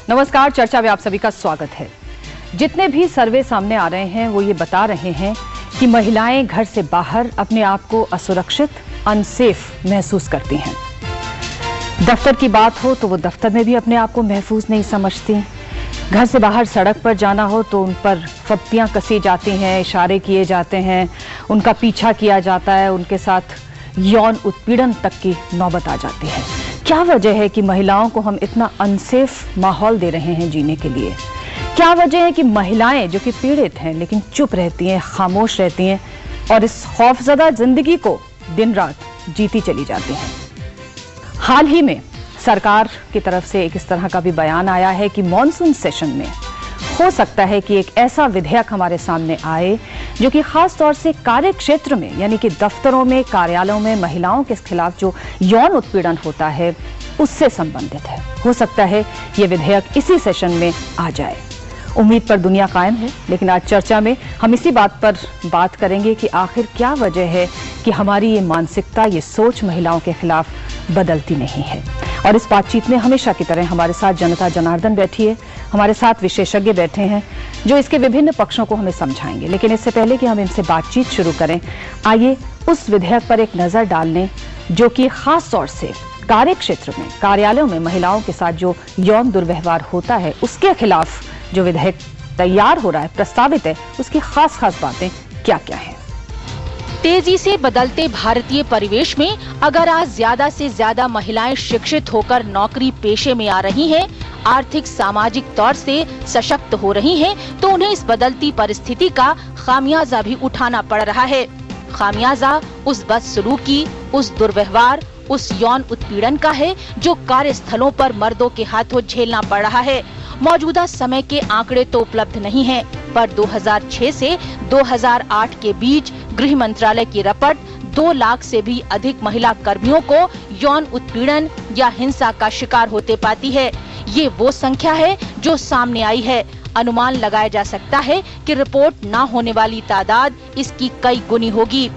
नमस्कार, चर्चा में आप सभी का स्वागत है। जितने भी सर्वे सामने आ रहे हैं वो ये बता रहे हैं कि महिलाएं घर से बाहर अपने आप को असुरक्षित, अनसेफ महसूस करती हैं। दफ्तर की बात हो तो वो दफ्तर में भी अपने आप को महफूज नहीं समझती। घर से बाहर सड़क पर जाना हो तो उन पर फप्तियां कसी जाती हैं, इशारे किए जाते हैं, उनका पीछा किया जाता है, उनके साथ यौन उत्पीड़न तक की नौबत आ जाती है। क्या वजह है कि महिलाओं को हम इतना अनसेफ माहौल दे रहे हैं जीने के लिए? क्या वजह है कि महिलाएं जो कि पीड़ित हैं लेकिन चुप रहती हैं, खामोश रहती हैं और इस खौफजदा जिंदगी को दिन रात जीती चली जाती हैं? हाल ही में सरकार की तरफ से एक इस तरह का भी बयान आया है कि मॉनसून सेशन में हो सकता है कि एक ऐसा विधेयक हमारे सामने आए जो कि खास तौर से कार्य क्षेत्र में, यानी कि दफ्तरों में, कार्यालयों में महिलाओं के खिलाफ जो यौन उत्पीड़न होता है उससे संबंधित है। हो सकता है ये विधेयक इसी सेशन में आ जाए। उम्मीद पर दुनिया कायम है, लेकिन आज चर्चा में हम इसी बात पर बात करेंगे कि आखिर क्या वजह है कि हमारी ये मानसिकता, ये सोच महिलाओं के खिलाफ बदलती नहीं है। और इस बातचीत में हमेशा की तरह हमारे साथ जनता जनार्दन बैठी है, हमारे साथ विशेषज्ञ बैठे हैं जो इसके विभिन्न पक्षों को हमें समझाएंगे। लेकिन इससे पहले कि हम इनसे बातचीत शुरू करें, आइए उस विधेयक पर एक नजर डाल लें जो कि खास तौर से कार्य क्षेत्र में, कार्यालयों में महिलाओं के साथ जो यौन दुर्व्यवहार होता है उसके खिलाफ जो विधेयक तैयार हो रहा है, प्रस्तावित है, उसकी खास बातें क्या क्या हैं। तेजी से बदलते भारतीय परिवेश में अगर आज ज्यादा से ज्यादा महिलाएं शिक्षित होकर नौकरी पेशे में आ रही हैं, आर्थिक सामाजिक तौर से सशक्त हो रही हैं, तो उन्हें इस बदलती परिस्थिति का खामियाजा भी उठाना पड़ रहा है। खामियाजा उस बदसलूकी, उस दुर्व्यवहार, उस यौन उत्पीड़न का है जो कार्यस्थलों पर मर्दों के हाथों झेलना पड़ रहा है। मौजूदा समय के आंकड़े तो उपलब्ध नहीं हैं, पर 2006 से 2008 के बीच गृह मंत्रालय की रपट 2 लाख से भी अधिक महिला कर्मियों को यौन उत्पीड़न या हिंसा का शिकार होते पाती है। ये वो संख्या है जो सामने आई है। अनुमान लगाया जा सकता है कि रिपोर्ट न होने वाली तादाद इसकी कई गुनी होगी।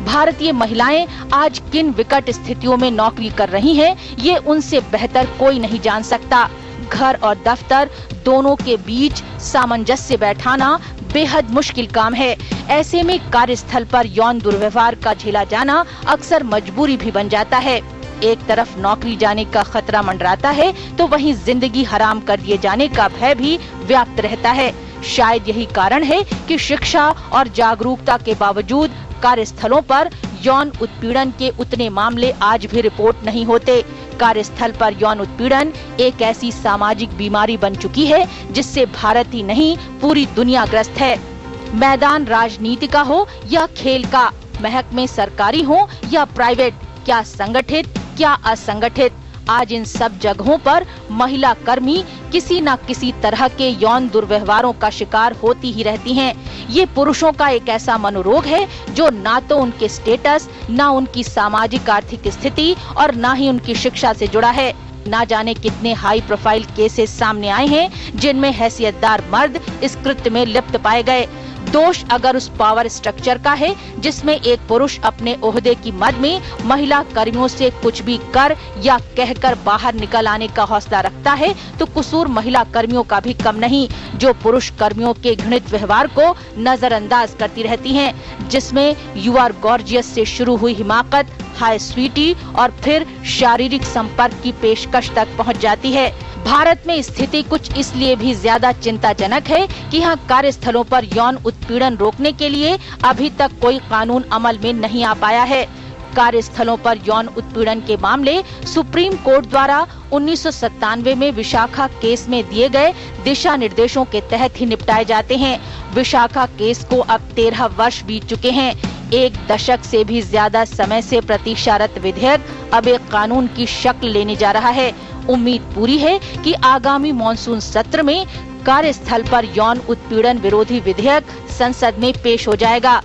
भारतीय महिलाएं आज किन विकट स्थितियों में नौकरी कर रही हैं, ये उनसे बेहतर कोई नहीं जान सकता। घर और दफ्तर दोनों के बीच सामंजस्य बैठाना बेहद मुश्किल काम है। ऐसे में कार्यस्थल पर यौन दुर्व्यवहार का झेला जाना अक्सर मजबूरी भी बन जाता है। एक तरफ नौकरी जाने का खतरा मंडराता है तो वहीं जिंदगी हराम कर दिए जाने का भय भी व्याप्त रहता है। शायद यही कारण है कि शिक्षा और जागरूकता के बावजूद कार्यस्थलों पर यौन उत्पीड़न के उतने मामले आज भी रिपोर्ट नहीं होते। कार्यस्थल पर यौन उत्पीड़न एक ऐसी सामाजिक बीमारी बन चुकी है जिससे भारत ही नहीं पूरी दुनिया ग्रस्त है। मैदान राजनीति का हो या खेल का, महकमे सरकारी हो या प्राइवेट, क्या संगठित क्या असंगठित, आज इन सब जगहों पर महिला कर्मी किसी न किसी तरह के यौन दुर्व्यवहारों का शिकार होती ही रहती हैं। ये पुरुषों का एक ऐसा मनोरोग है जो ना तो उनके स्टेटस, ना उनकी सामाजिक आर्थिक स्थिति और ना ही उनकी शिक्षा से जुड़ा है। ना जाने कितने हाई प्रोफाइल केसेस सामने आए हैं जिनमें हैसियतदार मर्द इस कृत्य में लिप्त पाए गए। दोष अगर उस पावर स्ट्रक्चर का है जिसमें एक पुरुष अपने ओहदे की मद में महिला कर्मियों से कुछ भी कर या कहकर बाहर निकल आने का हौसला रखता है, तो कसूर महिला कर्मियों का भी कम नहीं, जो पुरुष कर्मियों के घृणित व्यवहार को नजरअंदाज करती रहती हैं, जिसमें यू आर गॉर्जियस से शुरू हुई हिमाकत हाय स्वीटी और फिर शारीरिक संपर्क की पेशकश तक पहुंच जाती है। भारत में स्थिति कुछ इसलिए भी ज्यादा चिंताजनक है कि यहाँ कार्यस्थलों पर यौन उत्पीड़न रोकने के लिए अभी तक कोई कानून अमल में नहीं आ पाया है। कार्यस्थलों पर यौन उत्पीड़न के मामले सुप्रीम कोर्ट द्वारा 1997 में विशाखा केस में दिए गए दिशा निर्देशों के तहत ही निपटाए जाते हैं। विशाखा केस को अब 13 वर्ष बीत चुके हैं। 1 दशक से भी ज्यादा समय से प्रतीक्षारत विधेयक अब एक कानून की शक्ल लेने जा रहा है। उम्मीद पूरी है कि आगामी मॉनसून सत्र में कार्यस्थल पर यौन उत्पीड़न विरोधी विधेयक संसद में पेश हो जाएगा।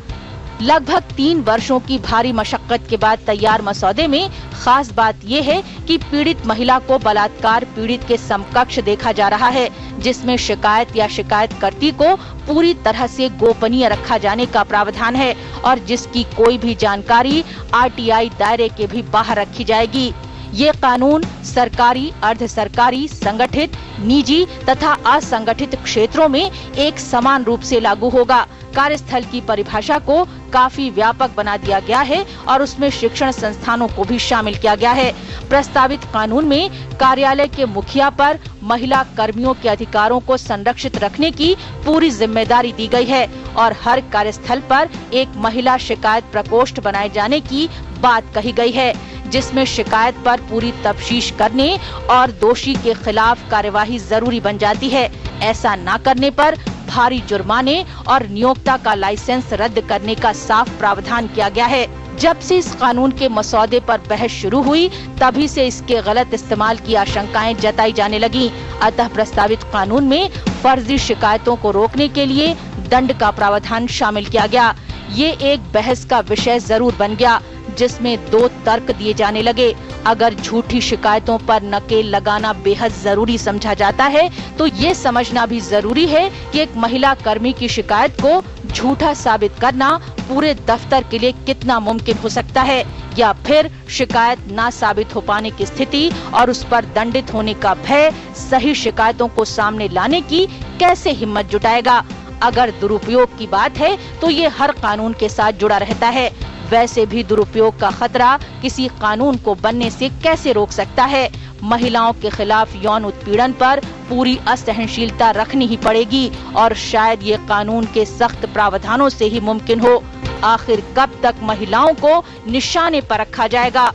लगभग 3 वर्षों की भारी मशक्कत के बाद तैयार मसौदे में खास बात ये है कि पीड़ित महिला को बलात्कार पीड़ित के समकक्ष देखा जा रहा है, जिसमें शिकायत या शिकायतकर्ती को पूरी तरह से गोपनीय रखा जाने का प्रावधान है और जिसकी कोई भी जानकारी आरटीआई दायरे के भी बाहर रखी जाएगी। ये कानून सरकारी, अर्ध सरकारी, संगठित, निजी तथा असंगठित क्षेत्रों में एक समान रूप से लागू होगा। कार्यस्थल की परिभाषा को काफी व्यापक बना दिया गया है और उसमें शिक्षण संस्थानों को भी शामिल किया गया है। प्रस्तावित कानून में कार्यालय के मुखिया पर महिला कर्मियों के अधिकारों को संरक्षित रखने की पूरी जिम्मेदारी दी गई है और हर कार्यस्थल पर एक महिला शिकायत प्रकोष्ठ बनाए जाने की बात कही गई है, जिसमें शिकायत पर पूरी तफ्तीश करने और दोषी के खिलाफ कार्यवाही जरूरी बन जाती है। ऐसा न करने पर भारी जुर्माने और नियोक्ता का लाइसेंस रद्द करने का साफ प्रावधान किया गया है। जब से इस कानून के मसौदे पर बहस शुरू हुई, तभी से इसके गलत इस्तेमाल की आशंकाएं जताई जाने लगी। अतः प्रस्तावित कानून में फर्जी शिकायतों को रोकने के लिए दंड का प्रावधान शामिल किया गया। ये एक बहस का विषय जरूर बन गया, जिसमें दो तर्क दिए जाने लगे। अगर झूठी शिकायतों पर नकेल लगाना बेहद जरूरी समझा जाता है, तो ये समझना भी जरूरी है कि एक महिला कर्मी की शिकायत को झूठा साबित करना पूरे दफ्तर के लिए कितना मुमकिन हो सकता है, या फिर शिकायत ना साबित हो पाने की स्थिति और उस पर दंडित होने का भय सही शिकायतों को सामने लाने की कैसे हिम्मत जुटाएगा। अगर दुरुपयोग की बात है तो ये हर कानून के साथ जुड़ा रहता है। वैसे भी दुरुपयोग का खतरा किसी कानून को बनने से कैसे रोक सकता है। महिलाओं के खिलाफ यौन उत्पीड़न पर पूरी असहनशीलता रखनी ही पड़ेगी और शायद ये कानून के सख्त प्रावधानों से ही मुमकिन हो। आखिर कब तक महिलाओं को निशाने पर रखा जाएगा?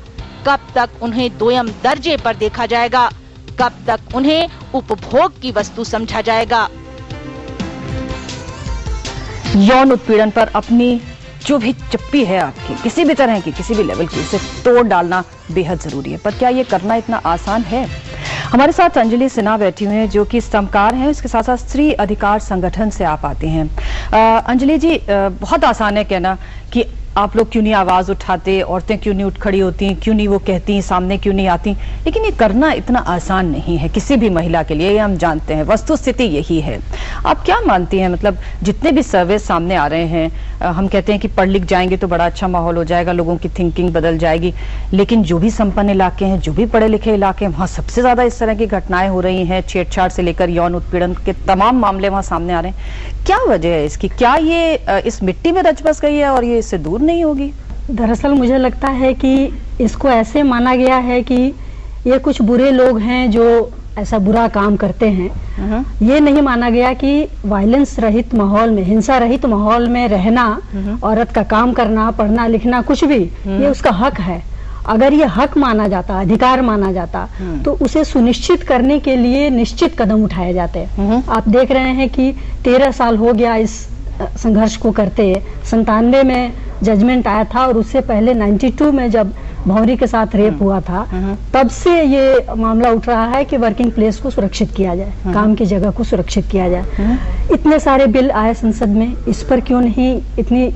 कब तक उन्हें दोयम दर्जे पर देखा जाएगा? कब तक उन्हें उपभोग की वस्तु समझा जाएगा? यौन उत्पीड़न पर अपनी जो भी चप्पी है आपकी, किसी भी तरह की, किसी भी लेवल की, उसे तोड़ डालना बेहद जरूरी है। पर क्या ये करना इतना आसान है? हमारे साथ अंजलि सिन्हा बैठी हुई हैं, जो कि स्तंभकार हैं, इसके साथ साथ स्त्री अधिकार संगठन से आप आते हैं। अंजलि जी, बहुत आसान है कहना कि आप लोग क्यों नहीं आवाज उठाते, औरतें क्यों नहीं उठ खड़ी होती, क्यों नहीं वो कहती, सामने क्यों नहीं आती, लेकिन ये करना इतना आसान नहीं है किसी भी महिला के लिए, ये हम जानते हैं। वस्तु स्थिति यही है। आप क्या मानती हैं, मतलब जितने भी सर्वे सामने आ रहे हैं, हम कहते हैं कि पढ़ लिख जाएंगे तो बड़ा अच्छा माहौल हो जाएगा, लोगों की थिंकिंग बदल जाएगी, लेकिन जो भी संपन्न इलाके हैं, जो भी पढ़े लिखे इलाके हैं, वहां सबसे ज्यादा इस तरह की घटनाएं हो रही हैं। छेड़छाड़ से लेकर यौन उत्पीड़न के तमाम मामले वहां सामने आ रहे हैं। क्या वजह है इसकी? क्या ये इस मिट्टी में रच बस गई है और ये इससे दूर नहीं होगी? दरअसल मुझे लगता है कि इसको ऐसे माना गया है कि ये कुछ बुरे लोग हैं जो ऐसा बुरा काम करते हैं। ये नहीं माना गया कि वायलेंस रहित माहौल में, हिंसा रहित माहौल में रहना, औरत का काम करना, पढ़ना लिखना, कुछ भी, ये उसका हक है। अगर ये हक माना जाता, अधिकार माना जाता, तो उसे सुनिश्चित करने के लिए निश्चित कदम उठाए जाते। आप देख रहे हैं कि 13 साल हो गया इस संघर्ष को करते। 97 में जजमेंट आया था और उससे पहले 92 में जब भौरी के साथ रेप हुआ था, तब से ये मामला उठ रहा है कि वर्किंग प्लेस को सुरक्षित किया जाए, काम की जगह को सुरक्षित किया जाए। इतने सारे बिल आए संसद में, इस पर क्यों नहीं इतनी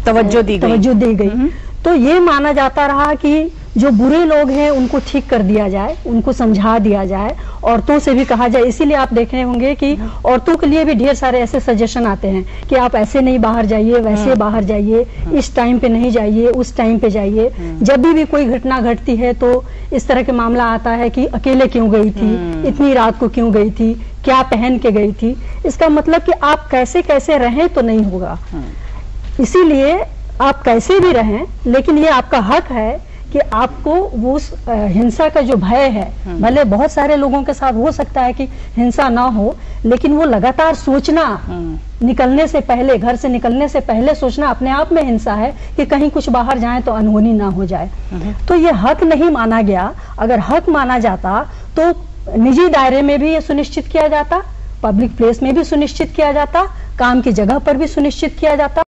तवज्जो दी गई? तो ये माना जाता रहा कि जो बुरे लोग हैं उनको ठीक कर दिया जाए, उनको समझा दिया जाए, औरतों से भी कहा जाए। इसीलिए आप देख रहे होंगे कि औरतों के लिए भी ढेर सारे ऐसे सजेशन आते हैं कि आप ऐसे नहीं बाहर जाइए, वैसे बाहर जाइए, इस टाइम पे नहीं जाइए, उस टाइम पे जाइए। जब भी कोई घटना घटती है तो इस तरह के मामला आता है कि अकेले क्यों गई थी, इतनी रात को क्यों गई थी, क्या पहन के गई थी। इसका मतलब कि आप कैसे कैसे रहें तो नहीं होगा। इसीलिए आप कैसे भी रहें, लेकिन ये आपका हक है कि आपको वो हिंसा का जो भय है, भले बहुत सारे लोगों के साथ हो सकता है कि हिंसा ना हो, लेकिन वो लगातार सोचना, निकलने से पहले, घर से निकलने से पहले सोचना अपने आप में हिंसा है कि कहीं कुछ बाहर जाए तो अनहोनी ना हो जाए। तो ये हक नहीं माना गया। अगर हक माना जाता तो निजी दायरे में भी ये सुनिश्चित किया जाता, पब्लिक प्लेस में भी सुनिश्चित किया जाता, काम की जगह पर भी सुनिश्चित किया जाता।